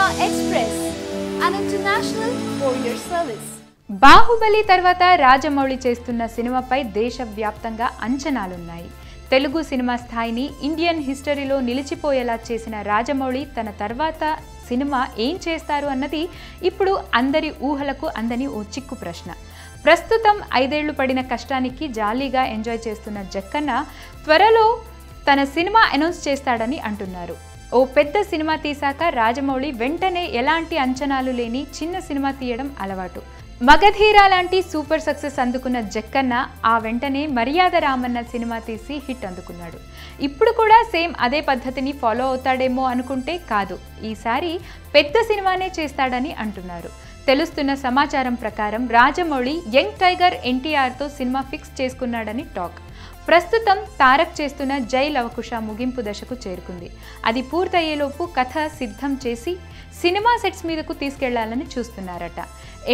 Express, an international courier service. Baahubali తర్వాత రాజమౌళి చేస్తున్న సినిమాపై దేశవ్యాప్తంగా అంచనాలున్నాయి. తెలుగు సినిమా స్థాయిని ఇండియన్ హిస్టరీలో నిలిచిపోయేలా చేసిన రాజమౌళి తన తర్వాత సినిమా ఏం చేస్తారు అన్నది ఇప్పుడు అందరి ఊహలకు అందని ఓ చిక్కు ప్రశ్న. ప్రస్తుతం 5 ఏళ్లు పడిన కష్టానికి జాలీగా ఎంజాయ్ చేస్తున్న జక్కన్న త్వరలో తన సినిమా అనౌన్స్ చేస్తాడని అంటున్నారు. ఓ పెద్ద సినిమా తీశాక రాజమౌళి వెంటనే ఎలాంటి అంచనాలు లేని చిన్న సినిమా తీయడం అలవాటు. మగధీర లాంటి సూపర్ సక్సెస్ అందుకున్న జక్కన్న ఆ వెంటనే మర్యాద రామన్న సినిమా తీసి హిట్ అందుకున్నాడు. ఇప్పుడు కూడా సేమ్ అదే పద్ధతిని ఫాలో అవుతాడేమో అనుకుంటే కాదు, ఈసారి పెద్ద సినిమానే చేస్తాడని అంటున్నారు. తెలుస్తున్న సమాచారం ప్రకారం రాజమౌళి యంగ్ టైగర్ ఎన్టీఆర్తో సినిమా ఫిక్స్ చేసుకున్నాడని టాక్. ప్రస్తుతం తారక్ చేస్తున్న జై లవకుశ ముగింపు దశకు చేరుకుంది. అది పూర్తయ్యేలోపు కథ సిద్ధం చేసి సినిమా సెట్స్ మీదకు తీసుకెళ్లాలని చూస్తున్నారట.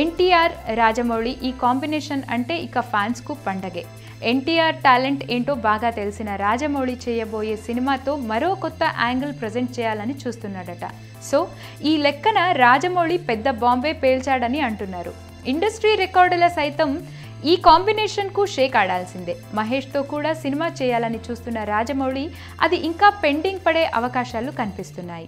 ఎన్టీఆర్ రాజమౌళి ఈ కాంబినేషన్ అంటే ఇక ఫ్యాన్స్కు పండగే. ఎన్టీఆర్ టాలెంట్ ఏంటో బాగా తెలిసిన రాజమౌళి చేయబోయే సినిమాతో మరో కొత్త యాంగిల్ ప్రజెంట్ చేయాలని చూస్తున్నాడట. సో ఈ లెక్కన రాజమౌళి పెద్ద బాంబే పేల్చాడని అంటున్నారు. ఇండస్ట్రీ రికార్డుల సైతం ఈ కాంబినేషన్కు షేక్ ఆడాల్సిందే. మహేష్తో కూడా సినిమా చేయాలని చూస్తున్న రాజమౌళి అది ఇంకా పెండింగ్ పడే అవకాశాలు కనిపిస్తున్నాయి.